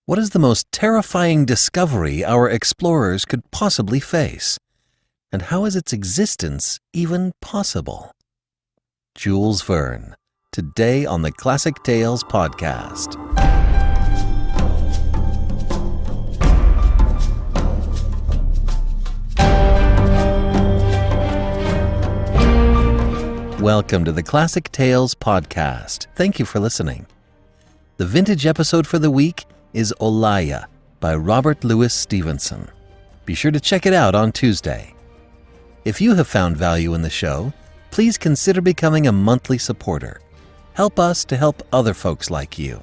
What is the most terrifying discovery our explorers could possibly face? And how is its existence even possible? Jules Verne, today on the Classic Tales podcast. Welcome to the Classic Tales podcast. Thank you for listening. The vintage episode for the week is Olalla by Robert Louis Stevenson. Be sure to check it out on Tuesday. If you have found value in the show, please consider becoming a monthly supporter. Help us to help other folks like you.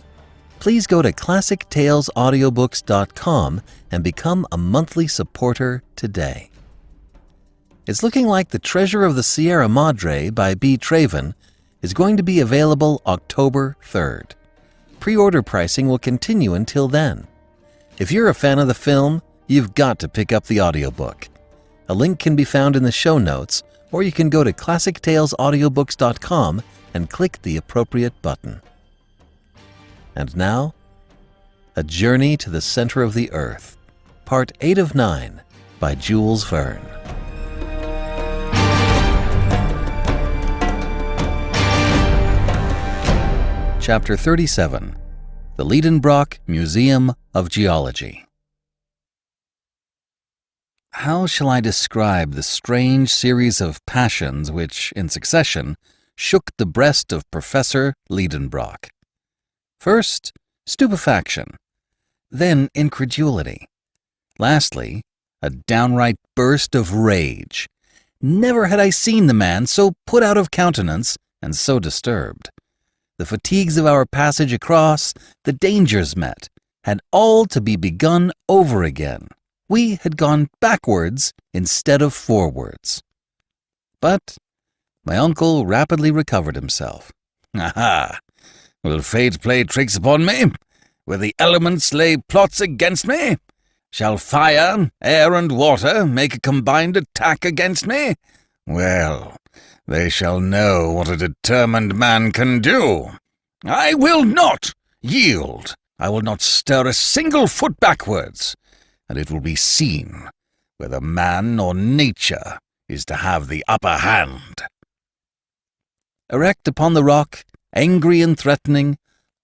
Please go to classictalesaudiobooks.com and become a monthly supporter today. It's looking like The Treasure of the Sierra Madre by Traven is going to be available October 3rd. Pre-order pricing will continue until then. If you're a fan of the film, you've got to pick up the audiobook. A link can be found in the show notes, or you can go to classictalesaudiobooks.com and click the appropriate button. And now, A Journey to the Center of the Earth, Part 8 of 9 by Jules Verne. Chapter 37, The Liedenbrock Museum of Geology. How shall I describe the strange series of passions which, in succession, shook the breast of Professor Liedenbrock? First, stupefaction, then incredulity, lastly, a downright burst of rage. Never had I seen the man so put out of countenance and so disturbed. The fatigues of our passage across, the dangers met, had all to be begun over again. We had gone backwards instead of forwards. But my uncle rapidly recovered himself. "Aha! Will fate play tricks upon me? Will the elements lay plots against me? Shall fire, air, and water make a combined attack against me? Well, they shall know what a determined man can do. I will not yield. I will not stir a single foot backwards, and it will be seen whether man or nature is to have the upper hand." Erect upon the rock, angry and threatening,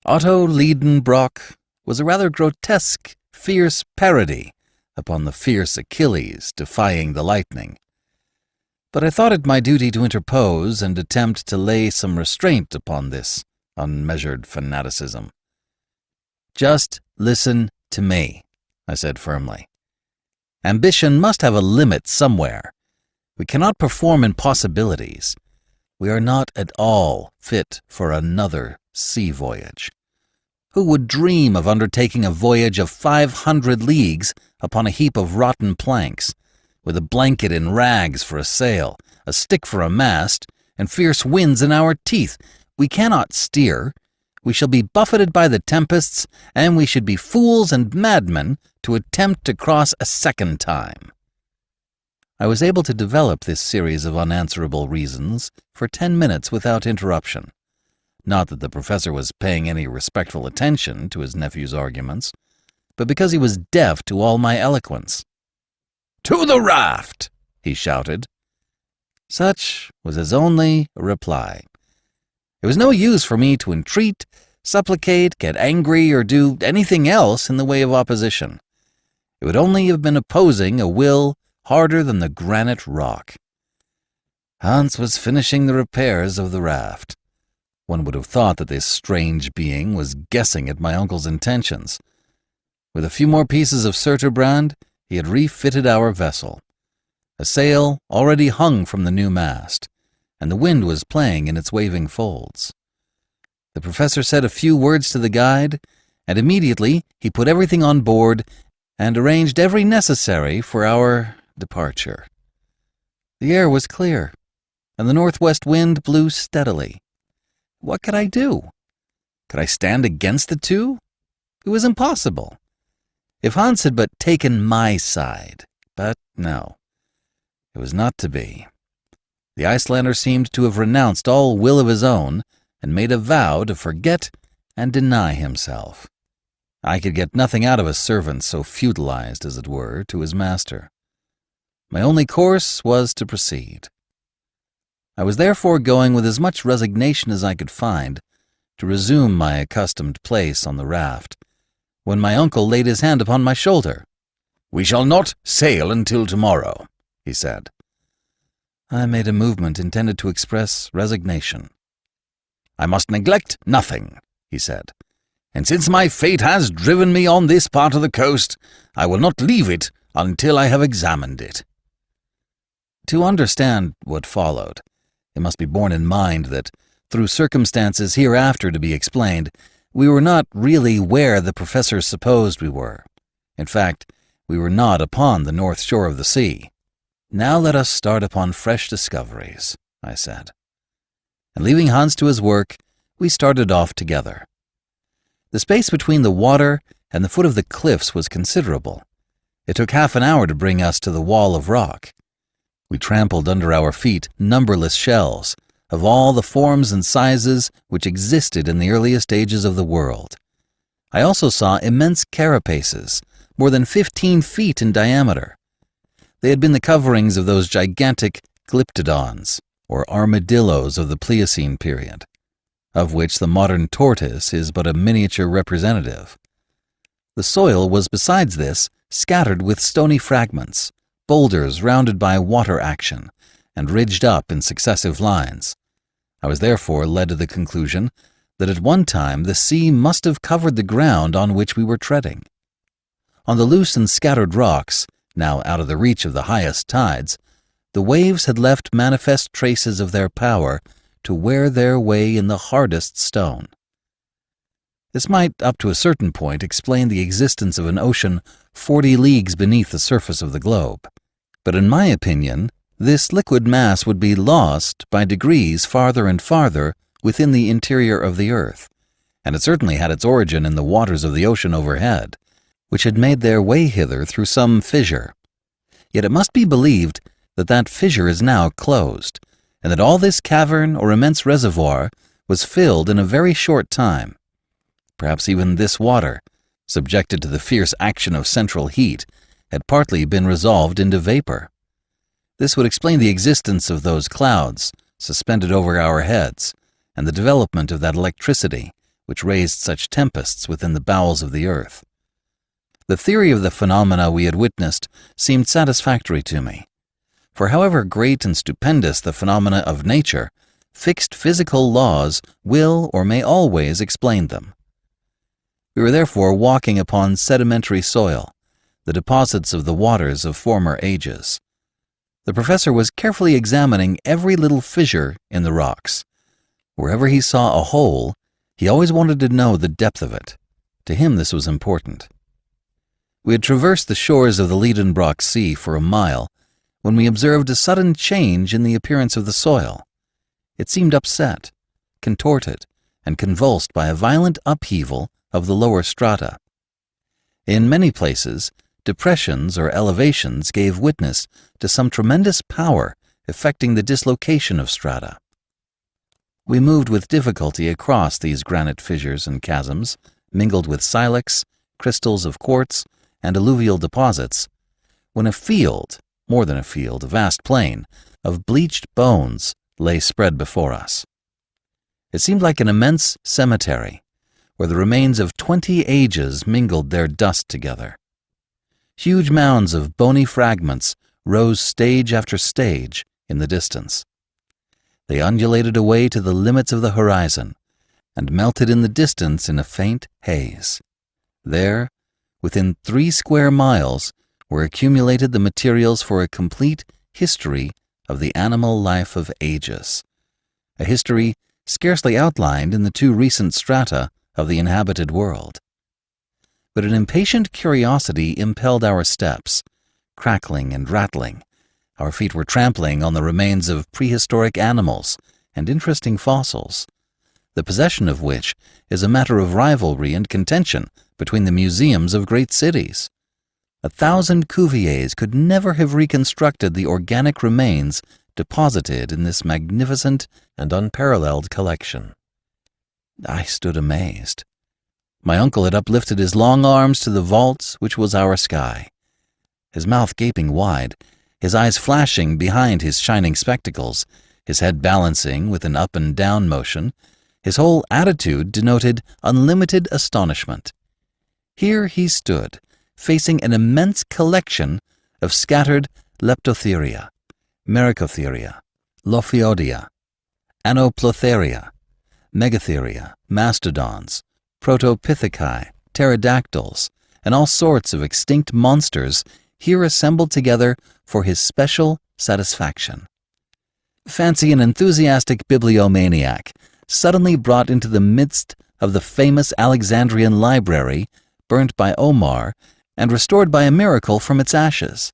Otto Liedenbrock was a rather grotesque, fierce parody upon the fierce Achilles defying the lightning. But I thought it my duty to interpose and attempt to lay some restraint upon this unmeasured fanaticism. "Just listen to me," I said firmly. "Ambition must have a limit somewhere. We cannot perform impossibilities. We are not at all fit for another sea voyage. Who would dream of undertaking a voyage of 500 leagues upon a heap of rotten planks, with a blanket in rags for a sail, a stick for a mast, and fierce winds in our teeth? We cannot steer. We shall be buffeted by the tempests, and we should be fools and madmen to attempt to cross a second time." I was able to develop this series of unanswerable reasons for 10 minutes without interruption. Not that the professor was paying any respectful attention to his nephew's arguments, but because he was deaf to all my eloquence. "To the raft!" he shouted. Such was his only reply. It was no use for me to entreat, supplicate, get angry, or do anything else in the way of opposition. It would only have been opposing a will harder than the granite rock. Hans was finishing the repairs of the raft. One would have thought that this strange being was guessing at my uncle's intentions. With a few more pieces of surturbrand, he had refitted our vessel. A sail already hung from the new mast, and the wind was playing in its waving folds. The professor said a few words to the guide, and immediately he put everything on board and arranged every necessary for our departure. The air was clear, and the northwest wind blew steadily. What could I do? Could I stand against the two? It was impossible. If Hans had but taken my side, but no, it was not to be. The Icelander seemed to have renounced all will of his own and made a vow to forget and deny himself. I could get nothing out of a servant so feudalized, as it were, to his master. My only course was to proceed. I was therefore going with as much resignation as I could find to resume my accustomed place on the raft, when my uncle laid his hand upon my shoulder. "We shall not sail until tomorrow," he said. I made a movement intended to express resignation. "I must neglect nothing," he said, "and since my fate has driven me on this part of the coast, I will not leave it until I have examined it." To understand what followed, it must be borne in mind that, through circumstances hereafter to be explained, we were not really where the professor supposed we were. In fact, we were not upon the north shore of the sea. "Now let us start upon fresh discoveries," I said. And leaving Hans to his work, we started off together. The space between the water and the foot of the cliffs was considerable. It took half an hour to bring us to the wall of rock. We trampled under our feet numberless shells, of all the forms and sizes which existed in the earliest ages of the world. I also saw immense carapaces, more than 15 feet in diameter. They had been the coverings of those gigantic glyptodons, or armadillos of the Pliocene period, of which the modern tortoise is but a miniature representative. The soil was besides this scattered with stony fragments, boulders rounded by water action, and ridged up in successive lines. I was therefore led to the conclusion that at one time the sea must have covered the ground on which we were treading. On the loose and scattered rocks, now out of the reach of the highest tides, the waves had left manifest traces of their power to wear their way in the hardest stone. This might, up to a certain point, explain the existence of an ocean 40 leagues beneath the surface of the globe. But in my opinion, this liquid mass would be lost by degrees farther and farther within the interior of the earth, and it certainly had its origin in the waters of the ocean overhead, which had made their way hither through some fissure. Yet it must be believed that that fissure is now closed, and that all this cavern or immense reservoir was filled in a very short time. Perhaps even this water, subjected to the fierce action of central heat, had partly been resolved into vapor. This would explain the existence of those clouds suspended over our heads, and the development of that electricity which raised such tempests within the bowels of the earth. The theory of the phenomena we had witnessed seemed satisfactory to me, for however great and stupendous the phenomena of nature, fixed physical laws will or may always explain them. We were therefore walking upon sedimentary soil, the deposits of the waters of former ages. The professor was carefully examining every little fissure in the rocks. Wherever he saw a hole, he always wanted to know the depth of it. To him this was important. We had traversed the shores of the Liedenbrock Sea for a mile when we observed a sudden change in the appearance of the soil. It seemed upset, contorted, and convulsed by a violent upheaval of the lower strata. In many places, depressions or elevations gave witness to some tremendous power effecting the dislocation of strata. We moved with difficulty across these granite fissures and chasms, mingled with silex, crystals of quartz, and alluvial deposits, when a field, more than a field, a vast plain, of bleached bones lay spread before us. It seemed like an immense cemetery, where the remains of 20 ages mingled their dust together. Huge mounds of bony fragments rose stage after stage in the distance. They undulated away to the limits of the horizon and melted in the distance in a faint haze. There, within 3 square miles, were accumulated the materials for a complete history of the animal life of ages, a history scarcely outlined in the 2 recent strata of the inhabited world. But an impatient curiosity impelled our steps, crackling and rattling. Our feet were trampling on the remains of prehistoric animals and interesting fossils, the possession of which is a matter of rivalry and contention between the museums of great cities. 1,000 Cuviers could never have reconstructed the organic remains deposited in this magnificent and unparalleled collection. I stood amazed. My uncle had uplifted his long arms to the vault which was our sky. His mouth gaping wide, his eyes flashing behind his shining spectacles, his head balancing with an up and down motion, his whole attitude denoted unlimited astonishment. Here he stood, facing an immense collection of scattered Leptotheria, Mericotheria, Lophiodia, Anoplotheria, Megatheria, mastodons, Protopithecae, pterodactyls, and all sorts of extinct monsters here assembled together for his special satisfaction. Fancy an enthusiastic bibliomaniac suddenly brought into the midst of the famous Alexandrian library, burnt by Omar, and restored by a miracle from its ashes.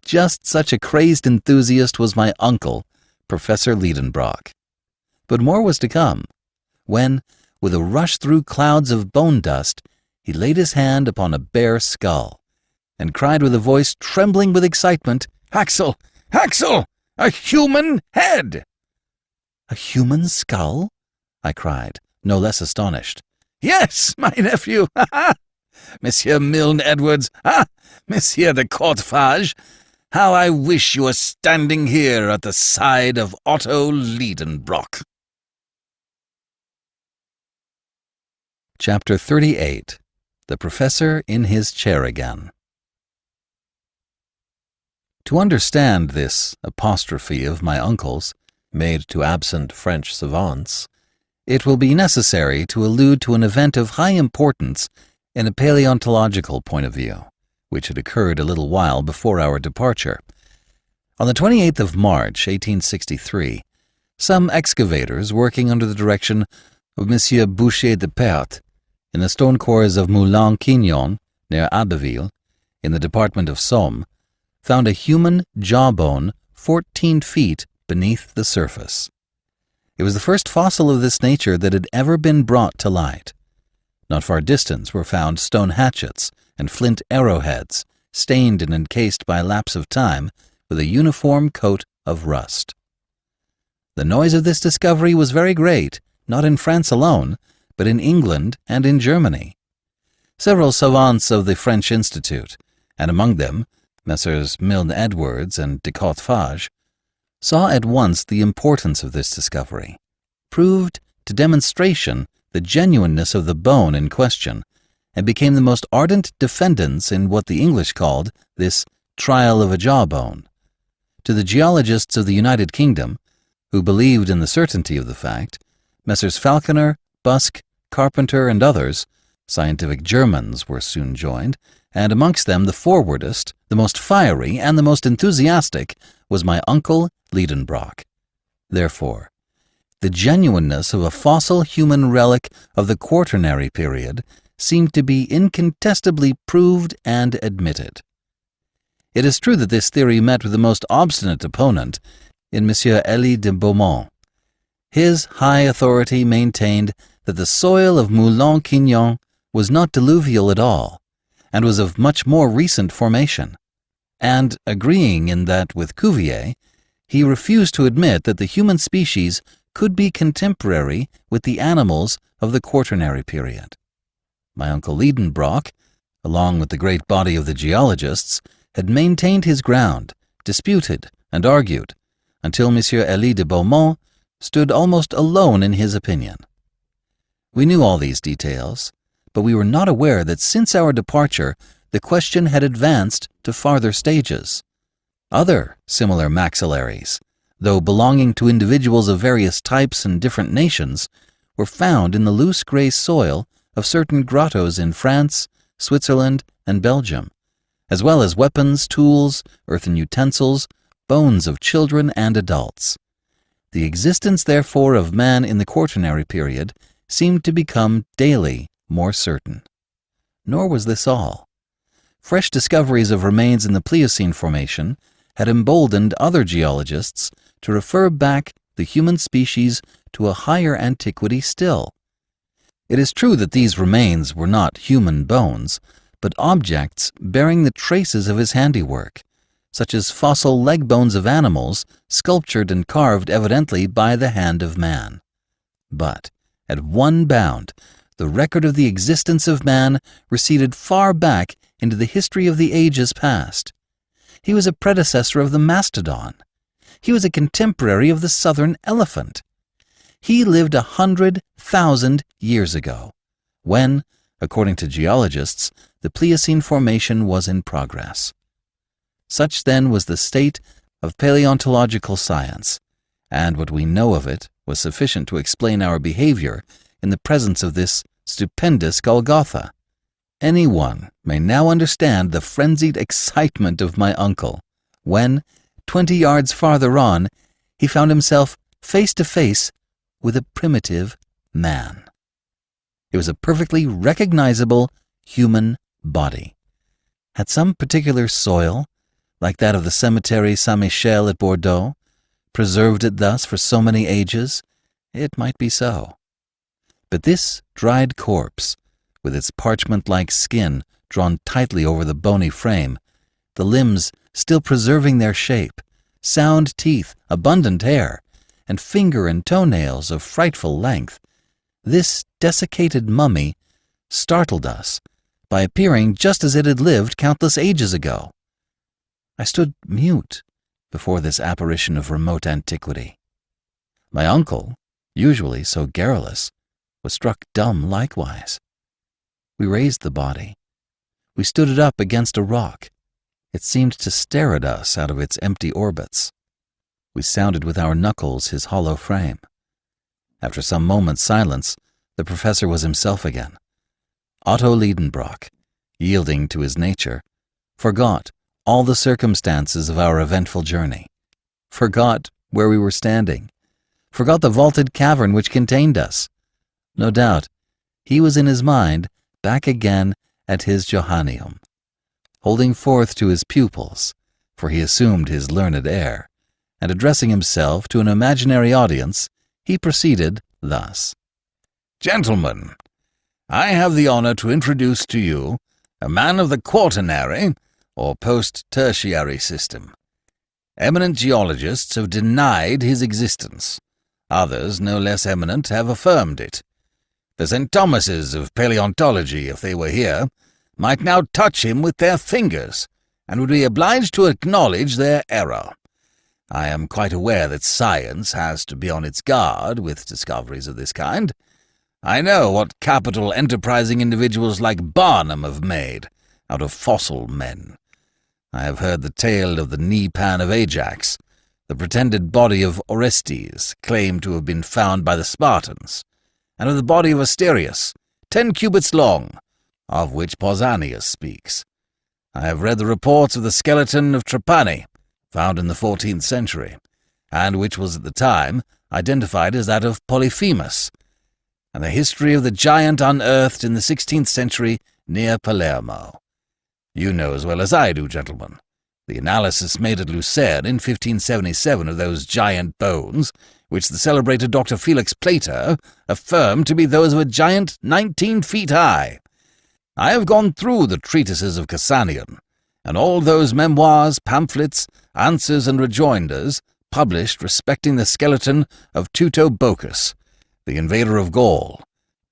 Just such a crazed enthusiast was my uncle, Professor Liedenbrock. But more was to come, when, with a rush through clouds of bone dust, he laid his hand upon a bare skull, and cried with a voice trembling with excitement, "Axel! Axel! A human head!" "A human skull?" I cried, no less astonished. "Yes, my nephew! Ha ha! Monsieur Milne Edwards! Ha! Monsieur the Courtefage! How I wish you were standing here at the side of Otto Liedenbrock." Chapter 38. The Professor in his Chair Again. To understand this apostrophe of my uncle's, made to absent French savants, it will be necessary to allude to an event of high importance in a paleontological point of view, which had occurred a little while before our departure. On the 28th of March, 1863, some excavators working under the direction of Monsieur Boucher de Perthes in the stone quarries of Moulin-Quignon, near Abbeville, in the department of Somme, found a human jawbone 14 feet beneath the surface. It was the first fossil of this nature that had ever been brought to light. Not far distant were found stone hatchets and flint arrowheads, stained and encased by lapse of time with a uniform coat of rust. The noise of this discovery was very great, not in France alone, but in England and in Germany. Several savants of the French Institute, and among them Messrs. Milne Edwards and de Courtefage, saw at once the importance of this discovery, proved to demonstration the genuineness of the bone in question, and became the most ardent defendants in what the English called this trial of a jawbone. To the geologists of the United Kingdom, who believed in the certainty of the fact, Messrs. Falconer, Busk, Carpenter, and others, scientific Germans, were soon joined, and amongst them the forwardest, the most fiery, and the most enthusiastic was my uncle Liedenbrock. Therefore, the genuineness of a fossil human relic of the Quaternary period seemed to be incontestably proved and admitted. It is true that this theory met with the most obstinate opponent in Monsieur Elie de Beaumont. His high authority maintained that the soil of Moulin-Quignon was not diluvial at all, and was of much more recent formation, and, agreeing in that with Cuvier, he refused to admit that the human species could be contemporary with the animals of the Quaternary period. My uncle Liedenbrock, along with the great body of the geologists, had maintained his ground, disputed and argued, until Monsieur Elie de Beaumont stood almost alone in his opinion. We knew all these details, but we were not aware that since our departure the question had advanced to farther stages. Other similar maxillaries, though belonging to individuals of various types and different nations, were found in the loose grey soil of certain grottos in France, Switzerland, and Belgium, as well as weapons, tools, earthen utensils, bones of children and adults. The existence, therefore, of man in the Quaternary period seemed to become daily more certain. Nor was this all. Fresh discoveries of remains in the Pliocene formation had emboldened other geologists to refer back the human species to a higher antiquity still. It is true that these remains were not human bones, but objects bearing the traces of his handiwork, such as fossil leg bones of animals sculptured and carved evidently by the hand of man. But, at one bound, the record of the existence of man receded far back into the history of the ages past. He was a predecessor of the mastodon. He was a contemporary of the southern elephant. He lived 100,000 years ago, when, according to geologists, the Pliocene formation was in progress. Such then was the state of paleontological science, and what we know of it was sufficient to explain our behavior in the presence of this stupendous Golgotha. Anyone may now understand the frenzied excitement of my uncle when, 20 yards farther on, he found himself face to face with a primitive man. It was a perfectly recognizable human body. Had some particular soil, like that of the cemetery Saint-Michel at Bordeaux, preserved it thus for so many ages? It might be so. But this dried corpse, with its parchment-like skin drawn tightly over the bony frame, the limbs still preserving their shape, sound teeth, abundant hair, and finger and toenails of frightful length, this desiccated mummy startled us by appearing just as it had lived countless ages ago. I stood mute before this apparition of remote antiquity. My uncle, usually so garrulous, was struck dumb likewise. We raised the body. We stood it up against a rock. It seemed to stare at us out of its empty orbits. We sounded with our knuckles his hollow frame. After some moments' silence, the professor was himself again. Otto Liedenbrock, yielding to his nature, forgot all the circumstances of our eventful journey, forgot where we were standing, forgot the vaulted cavern which contained us. No doubt, he was in his mind back again at his Johanneum, holding forth to his pupils, for he assumed his learned air, and addressing himself to an imaginary audience, he proceeded thus. Gentlemen, I have the honor to introduce to you a man of the Quaternary, or post-tertiary system. Eminent geologists have denied his existence. Others, no less eminent, have affirmed it. The St. Thomases of paleontology, if they were here, might now touch him with their fingers, and would be obliged to acknowledge their error. I am quite aware that science has to be on its guard with discoveries of this kind. I know what capital enterprising individuals like Barnum have made out of fossil men. I have heard the tale of the knee-pan of Ajax, the pretended body of Orestes, claimed to have been found by the Spartans, and of the body of Asterius, 10 cubits long, of which Pausanias speaks. I have read the reports of the skeleton of Trapani, found in the 14th century, and which was at the time identified as that of Polyphemus, and the history of the giant unearthed in the 16th century near Palermo. You know as well as I do, gentlemen, the analysis made at Lucerne in 1577 of those giant bones, which the celebrated Dr. Felix Plater affirmed to be those of a giant 19 feet high. I have gone through the treatises of Cassanion, and all those memoirs, pamphlets, answers, and rejoinders published respecting the skeleton of Teutobochus, the invader of Gaul,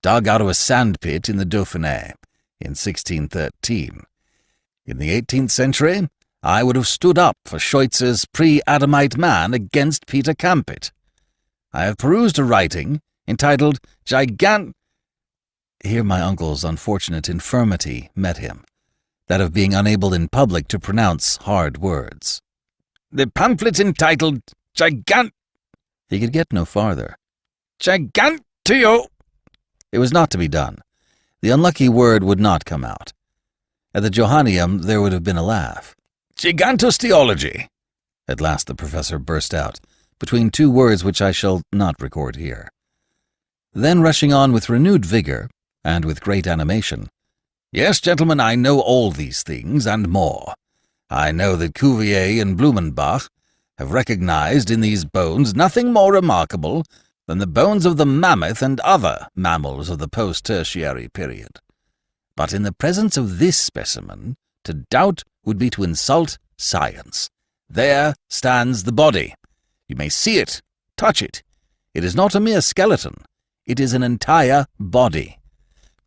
dug out of a sandpit in the Dauphiné in 1613. In the 18th century, I would have stood up for Schweitzer's pre-Adamite man against Peter Campit. I have perused a writing entitled Here my uncle's unfortunate infirmity met him, that of being unable in public to pronounce hard words. The pamphlet entitled He could get no farther. Gigantio. It was not to be done. The unlucky word would not come out. At the Johanneum there would have been a laugh. Gigantosteology. At last the professor burst out, between two words which I shall not record here. Then rushing on with renewed vigor, and with great animation, Yes, gentlemen, I know all these things and more. I know that Cuvier and Blumenbach have recognized in these bones nothing more remarkable than the bones of the mammoth and other mammals of the post-tertiary period. But in the presence of this specimen, to doubt would be to insult science. There stands the body. You may see it, touch it. It is not a mere skeleton. It is an entire body.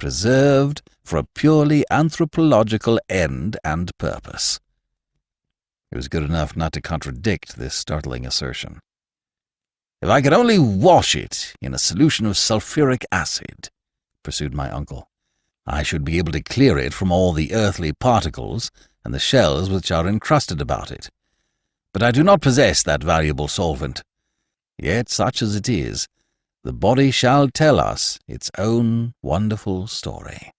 preserved for a purely anthropological end and purpose." It was good enough not to contradict this startling assertion. "If I could only wash it in a solution of sulfuric acid," pursued my uncle, "I should be able to clear it from all the earthly particles and the shells which are encrusted about it. But I do not possess that valuable solvent. Yet, such as it is, the body shall tell us its own wonderful story."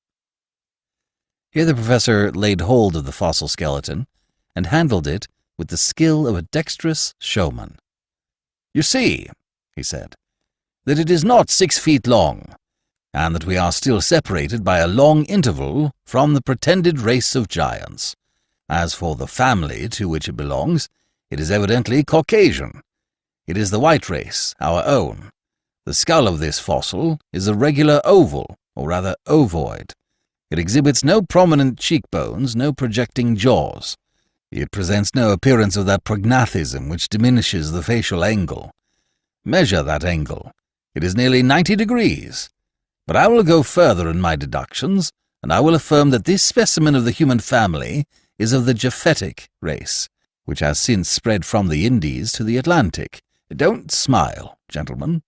Here the professor laid hold of the fossil skeleton and handled it with the skill of a dexterous showman. "You see," he said, "that it is not 6 feet long, and that we are still separated by a long interval from the pretended race of giants. As for the family to which it belongs, it is evidently Caucasian. It is the white race, our own. The skull of this fossil is a regular oval, or rather ovoid. It exhibits no prominent cheekbones, no projecting jaws. It presents no appearance of that prognathism which diminishes the facial angle. Measure that angle. It is nearly 90 degrees. But I will go further in my deductions, and I will affirm that this specimen of the human family is of the Japhetic race, which has since spread from the Indies to the Atlantic. Don't smile, gentlemen."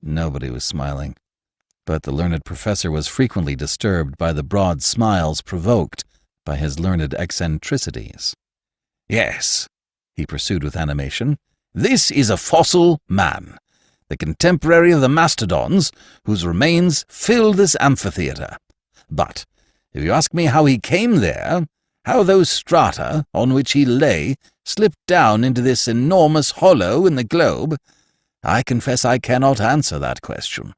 Nobody was smiling, but the learned professor was frequently disturbed by the broad smiles provoked by his learned eccentricities. "Yes," he pursued with animation, "this is a fossil man, the contemporary of the mastodons whose remains fill this amphitheatre. But if you ask me how he came there, how those strata on which he lay slipped down into this enormous hollow in the globe, I confess I cannot answer that question.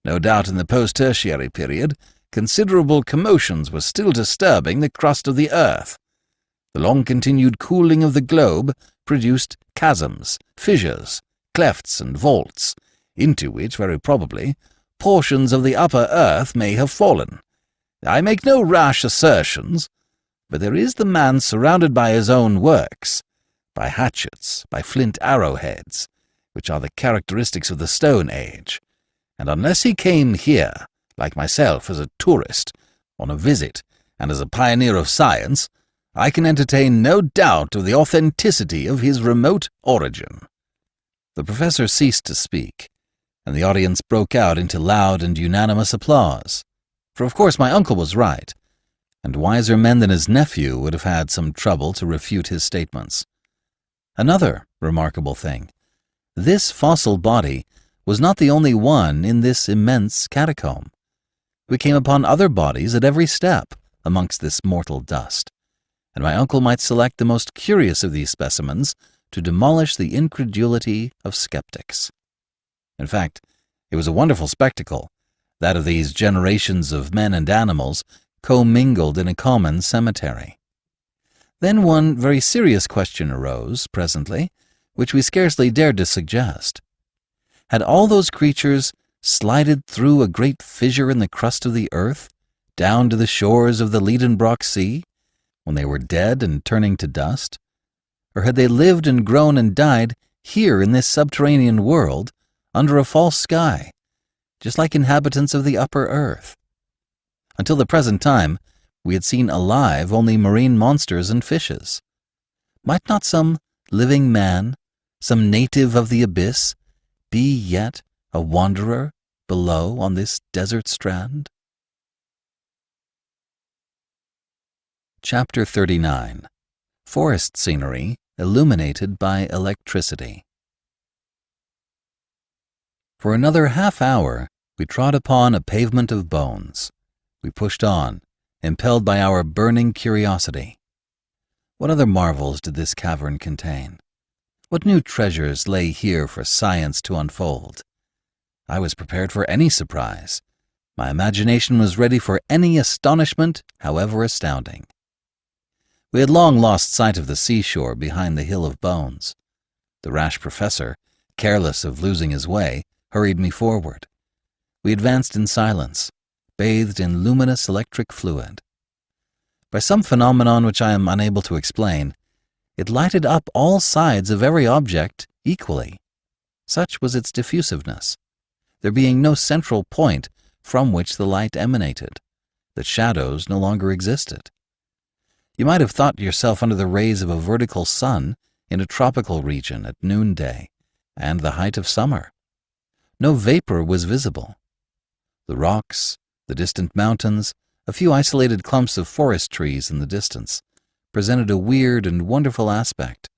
No doubt in the post-tertiary period, considerable commotions were still disturbing the crust of the earth. The long-continued cooling of the globe produced chasms, fissures, clefts and vaults, into which, very probably, portions of the upper earth may have fallen. I make no rash assertions, but there is the man surrounded by his own works, by hatchets, by flint arrowheads, which are the characteristics of the Stone Age, and unless he came here, like myself as a tourist, on a visit, and as a pioneer of science, I can entertain no doubt of the authenticity of his remote origin." The professor ceased to speak, and the audience broke out into loud and unanimous applause, for of course my uncle was right, and wiser men than his nephew would have had some trouble to refute his statements. Another remarkable thing, this fossil body was not the only one in this immense catacomb. We came upon other bodies at every step amongst this mortal dust, and my uncle might select the most curious of these specimens to demolish the incredulity of skeptics. In fact, it was a wonderful spectacle, that of these generations of men and animals commingled in a common cemetery. Then one very serious question arose, presently, which we scarcely dared to suggest. Had all those creatures slided through a great fissure in the crust of the earth, down to the shores of the Liedenbrock Sea, when they were dead and turning to dust? Or had they lived and grown and died here in this subterranean world, under a false sky, just like inhabitants of the upper earth? Until the present time, we had seen alive only marine monsters and fishes. Might not some living man, some native of the abyss, be yet a wanderer below on this desert strand? Chapter 39. Forest Scenery Illuminated by Electricity. For another half-hour, we trod upon a pavement of bones. We pushed on, impelled by our burning curiosity. What other marvels did this cavern contain? What new treasures lay here for science to unfold? I was prepared for any surprise. My imagination was ready for any astonishment, however astounding. We had long lost sight of the seashore behind the hill of bones. The rash professor, careless of losing his way, hurried me forward. We advanced in silence, bathed in luminous electric fluid. By some phenomenon which I am unable to explain, it lighted up all sides of every object equally. Such was its diffusiveness, there being no central point from which the light emanated, that shadows no longer existed. You might have thought yourself under the rays of a vertical sun in a tropical region at noonday and the height of summer. No vapor was visible. The rocks, the distant mountains, a few isolated clumps of forest trees in the distance, presented a weird and wonderful aspect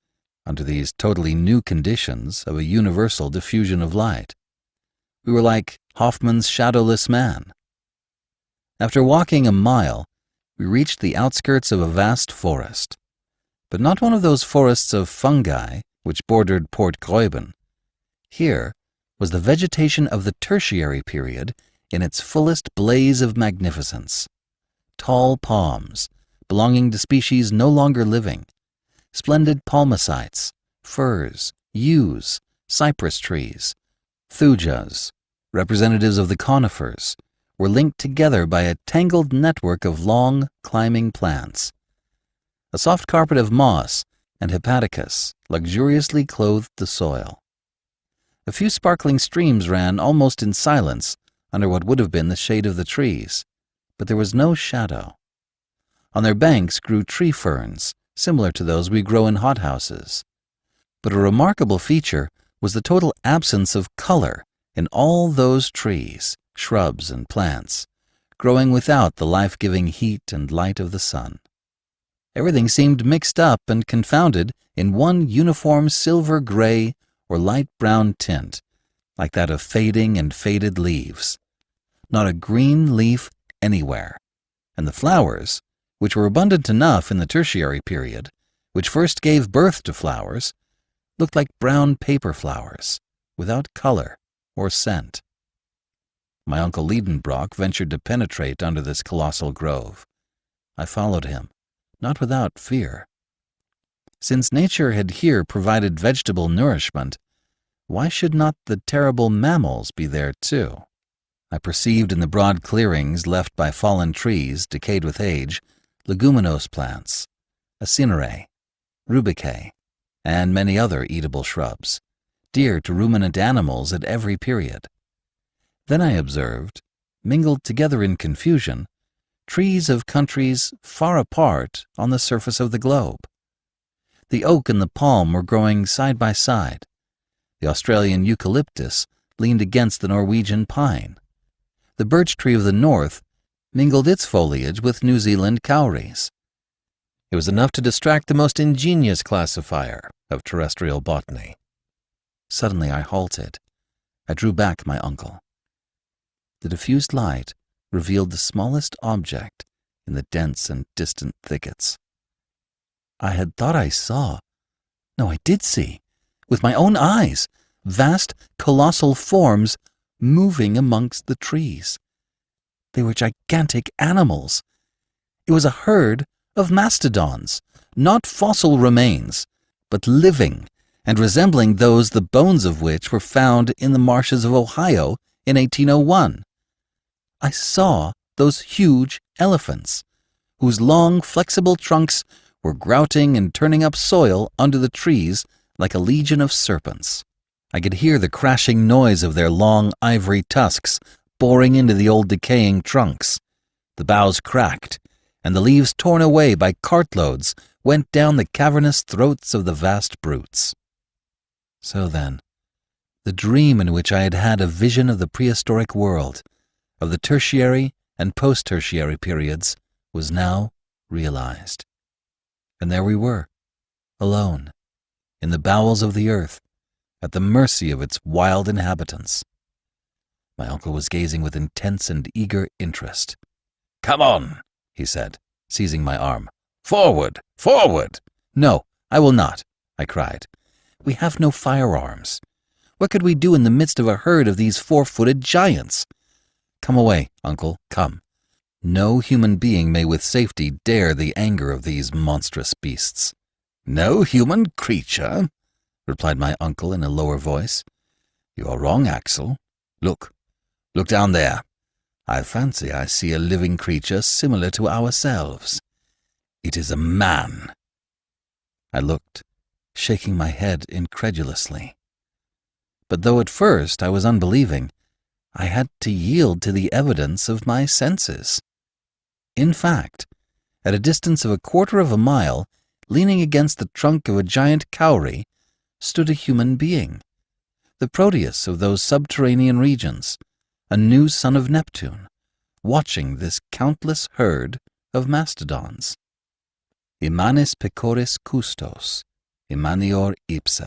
under these totally new conditions of a universal diffusion of light. We were like Hoffman's shadowless man. After walking a mile, we reached the outskirts of a vast forest, but not one of those forests of fungi which bordered Port Gräuben. Here was the vegetation of the Tertiary period in its fullest blaze of magnificence. Tall palms, belonging to species no longer living, splendid palmacites, firs, yews, cypress trees, thujas, representatives of the conifers, were linked together by a tangled network of long, climbing plants. A soft carpet of moss and hepaticas luxuriously clothed the soil. A few sparkling streams ran almost in silence under what would have been the shade of the trees, but there was no shadow. On their banks grew tree ferns, similar to those we grow in hothouses. But a remarkable feature was the total absence of color in all those trees, shrubs, and plants, growing without the life-giving heat and light of the sun. Everything seemed mixed up and confounded in one uniform silver-gray or light brown tint, like that of fading and faded leaves. Not a green leaf anywhere, and the flowers, which were abundant enough in the Tertiary period, which first gave birth to flowers, looked like brown paper flowers, without color or scent. My uncle Liedenbrock ventured to penetrate under this colossal grove. I followed him, not without fear. Since nature had here provided vegetable nourishment, why should not the terrible mammals be there too? I perceived in the broad clearings left by fallen trees decayed with age leguminose plants, acinerae, rubicae, and many other eatable shrubs, dear to ruminant animals at every period. Then I observed, mingled together in confusion, trees of countries far apart on the surface of the globe. The oak and the palm were growing side by side. The Australian eucalyptus leaned against the Norwegian pine. The birch tree of the north mingled its foliage with New Zealand kauris. It was enough to distract the most ingenious classifier of terrestrial botany. Suddenly I halted. I drew back my uncle. The diffused light revealed the smallest object in the dense and distant thickets. I had thought I saw, no, I did see, with my own eyes, vast, colossal forms moving amongst the trees. They were gigantic animals. It was a herd of mastodons, not fossil remains, but living and resembling those the bones of which were found in the marshes of Ohio in 1801. I saw those huge elephants, whose long, flexible trunks were grouting and turning up soil under the trees like a legion of serpents. I could hear the crashing noise of their long ivory tusks boring into the old decaying trunks. The boughs cracked, and the leaves torn away by cartloads went down the cavernous throats of the vast brutes. So then, the dream in which I had had a vision of the prehistoric world, of the tertiary and post-tertiary periods, was now realized. And there we were, alone, in the bowels of the earth, at the mercy of its wild inhabitants. My uncle was gazing with intense and eager interest. "Come on," he said, seizing my arm. "Forward! Forward!" "No, I will not," I cried. "We have no firearms. What could we do in the midst of a herd of these 4-footed giants? Come away, uncle, come. No human being may with safety dare the anger of these monstrous beasts." "No human creature?" replied my uncle in a lower voice. "You are wrong, Axel. Look down there. I fancy I see a living creature similar to ourselves. It is a man." I looked, shaking my head incredulously. But though at first I was unbelieving, I had to yield to the evidence of my senses. In fact, at a distance of 1/4 of a mile, leaning against the trunk of a giant kauri, stood a human being, the Proteus of those subterranean regions, a new son of Neptune, watching this countless herd of mastodons. Immanis pecoris custos, immanior ipse.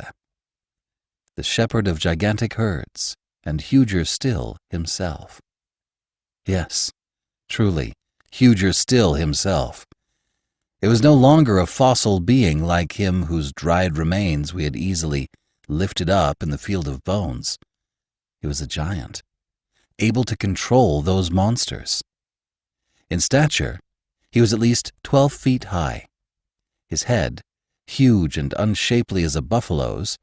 The shepherd of gigantic herds, and huger still himself. Yes, truly, huger still himself. It was no longer a fossil being like him whose dried remains we had easily lifted up in the field of bones. It was a giant, able to control those monsters. In stature, he was at least 12 feet high. His head, huge and unshapely as a buffalo's,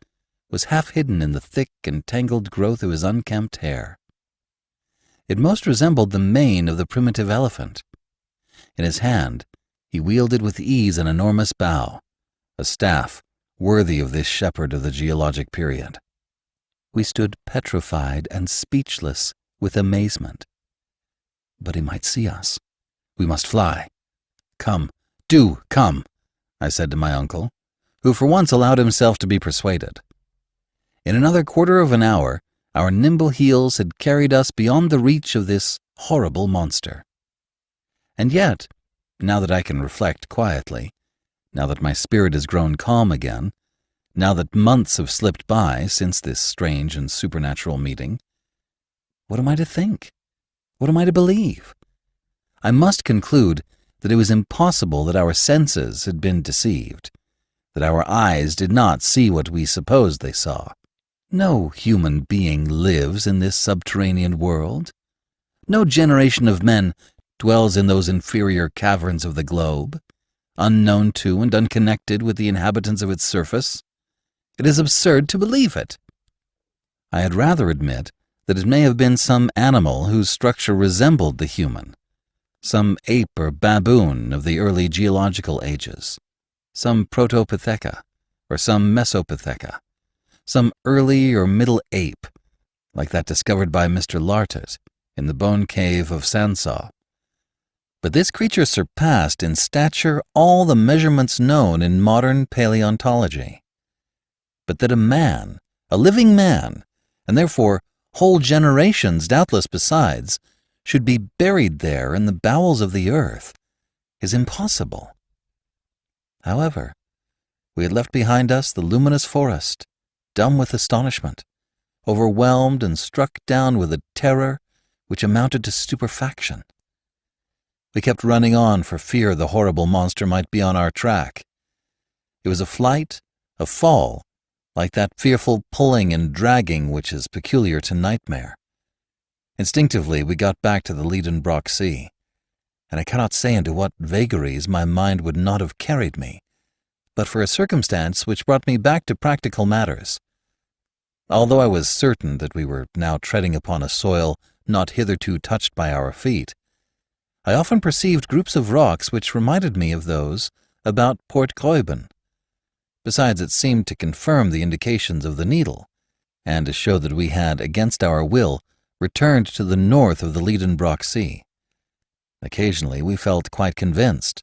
was half hidden in the thick and tangled growth of his unkempt hair. It most resembled the mane of the primitive elephant. In his hand, he wielded with ease an enormous bow, a staff worthy of this shepherd of the geologic period. We stood petrified and speechless with amazement. But he might see us. We must fly. "Come, do come," I said to my uncle, who for once allowed himself to be persuaded. In another 1/4 of an hour, our nimble heels had carried us beyond the reach of this horrible monster. And yet, now that I can reflect quietly, now that my spirit has grown calm again, now that months have slipped by since this strange and supernatural meeting, what am I to think? What am I to believe? I must conclude that it was impossible that our senses had been deceived, that our eyes did not see what we supposed they saw. No human being lives in this subterranean world. No generation of men dwells in those inferior caverns of the globe, unknown to and unconnected with the inhabitants of its surface. It is absurd to believe it. I had rather admit that it may have been some animal whose structure resembled the human, some ape or baboon of the early geological ages, some Protopitheca or some Mesopitheca, some early or middle ape, like that discovered by Mr. Lartet in the bone cave of Sansaw. But this creature surpassed in stature all the measurements known in modern paleontology. But that a man, a living man, and therefore whole generations doubtless besides, should be buried there in the bowels of the earth, is impossible. However, we had left behind us the luminous forest, dumb with astonishment, overwhelmed and struck down with a terror which amounted to stupefaction. We kept running on for fear the horrible monster might be on our track. It was a flight, a fall, like that fearful pulling and dragging which is peculiar to nightmare. Instinctively we got back to the Liedenbrock Sea, and I cannot say into what vagaries my mind would not have carried me, but for a circumstance which brought me back to practical matters. Although I was certain that we were now treading upon a soil not hitherto touched by our feet, I often perceived groups of rocks which reminded me of those about Port Gräuben. Besides, it seemed to confirm the indications of the needle, and to show that we had, against our will, returned to the north of the Liedenbrock Sea. Occasionally we felt quite convinced.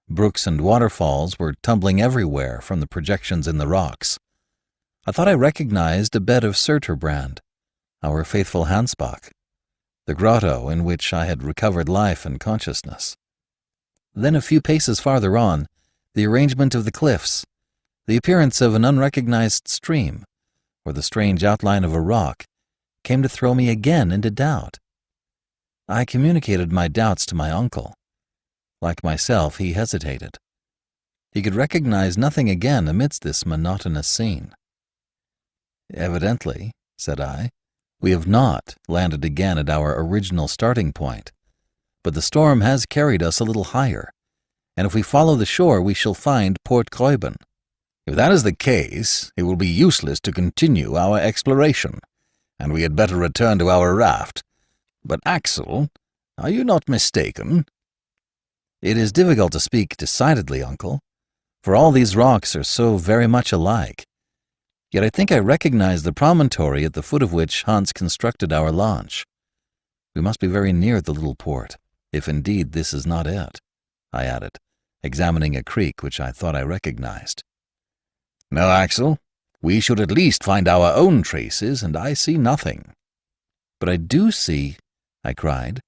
Brooks and waterfalls were tumbling everywhere from the projections in the rocks. I thought I recognized a bed of Surturbrand, our faithful Hansbach, the grotto in which I had recovered life and consciousness. Then a few paces farther on, the arrangement of the cliffs, the appearance of an unrecognized stream, or the strange outline of a rock, came to throw me again into doubt. I communicated my doubts to my uncle. Like myself, he hesitated. He could recognize nothing again amidst this monotonous scene. "Evidently," said I, "we have not landed again at our original starting point, but the storm has carried us a little higher, and if we follow the shore we shall find Port Gräuben. If that is the case, it will be useless to continue our exploration, and we had better return to our raft. But, Axel, are you not mistaken?" "It is difficult to speak decidedly, uncle, for all these rocks are so very much alike. Yet I think I recognize the promontory at the foot of which Hans constructed our launch. We must be very near the little port, if indeed this is not it," I added, examining a creek which I thought I recognized. "No, Axel. We should at least find our own traces, and I see nothing." "But I do see," I cried,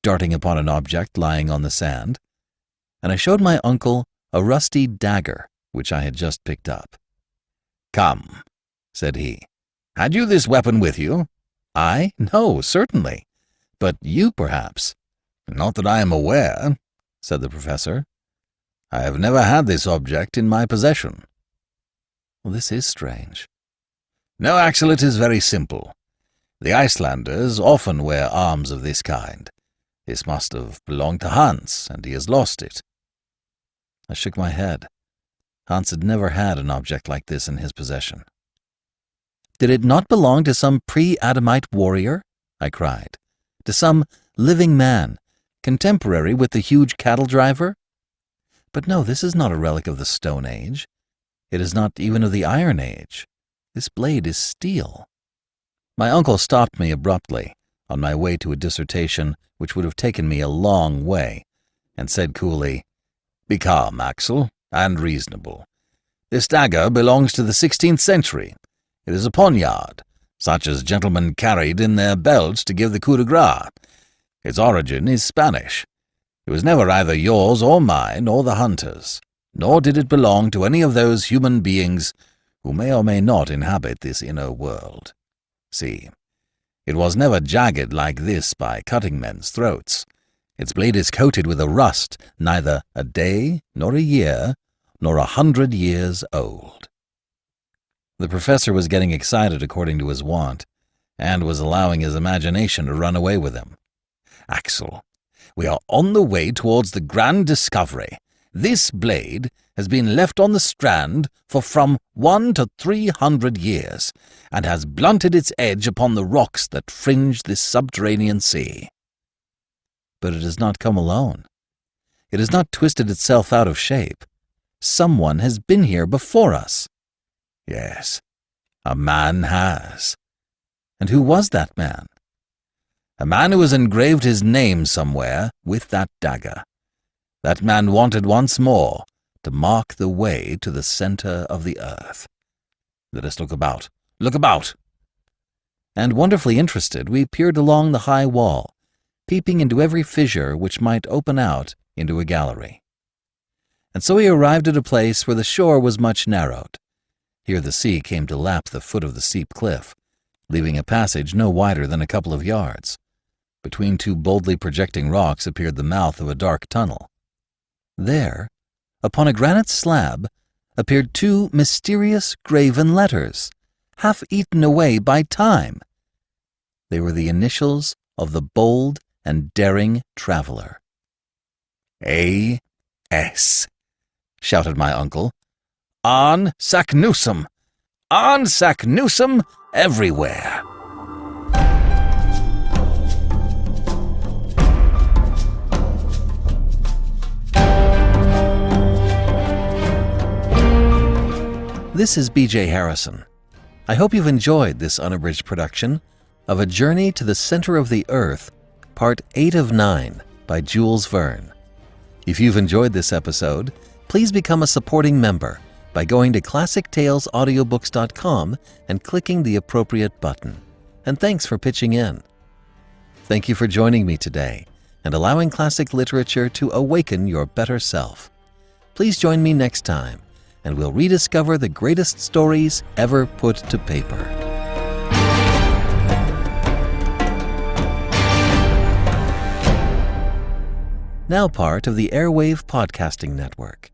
darting upon an object lying on the sand, and I showed my uncle a rusty dagger which I had just picked up. "Come," said he. "Had you this weapon with you?" "I? No, certainly. But you, perhaps?" "Not that I am aware," said the professor. "I have never had this object in my possession." Well, this is strange. "No, Axel, it is very simple. The Icelanders often wear arms of this kind. This must have belonged to Hans, and he has lost it." I shook my head. Hans had never had an object like this in his possession. "Did it not belong to some pre-Adamite warrior?" I cried. "To some living man, contemporary with the huge cattle driver? But no, this is not a relic of the Stone Age. It is not even of the Iron Age. This blade is steel." My uncle stopped me abruptly on my way to a dissertation which would have taken me a long way, and said coolly, "Be calm, Axel, and reasonable. This dagger belongs to the 16th century. It is a poniard, such as gentlemen carried in their belts to give the coup de grace. Its origin is Spanish. It was never either yours or mine or the hunter's, nor did it belong to any of those human beings who may or may not inhabit this inner world. See, it was never jagged like this by cutting men's throats. Its blade is coated with a rust neither a day, nor a year, nor 100 years old." The professor was getting excited according to his wont, and was allowing his imagination to run away with him. "Axel, we are on the way towards the grand discovery. This blade has been left on the strand for from 1 to 300 years, and has blunted its edge upon the rocks that fringe this subterranean sea." "But it has not come alone. It has not twisted itself out of shape. Someone has been here before us." "Yes, a man has." "And who was that man?" "A man who has engraved his name somewhere with that dagger. That man wanted once more to mark the way to the center of the earth. Let us look about. Look about!" And wonderfully interested, we peered along the high wall, peeping into every fissure which might open out into a gallery. And so we arrived at a place where the shore was much narrowed. Here the sea came to lap the foot of the steep cliff, leaving a passage no wider than a couple of yards. Between two boldly projecting rocks appeared the mouth of a dark tunnel. There, upon a granite slab, appeared two mysterious graven letters, half eaten away by time. They were the initials of the bold and daring traveler. "A.S.," shouted my uncle. "On Saknussemm! On Saknussemm everywhere!" This is B.J. Harrison. I hope you've enjoyed this unabridged production of A Journey to the Center of the Earth, Part 8 of 9 by Jules Verne. If you've enjoyed this episode, please become a supporting member by going to classictalesaudiobooks.com and clicking the appropriate button. And thanks for pitching in. Thank you for joining me today and allowing classic literature to awaken your better self. Please join me next time, and we'll rediscover the greatest stories ever put to paper. Now part of the Airwave Podcasting Network.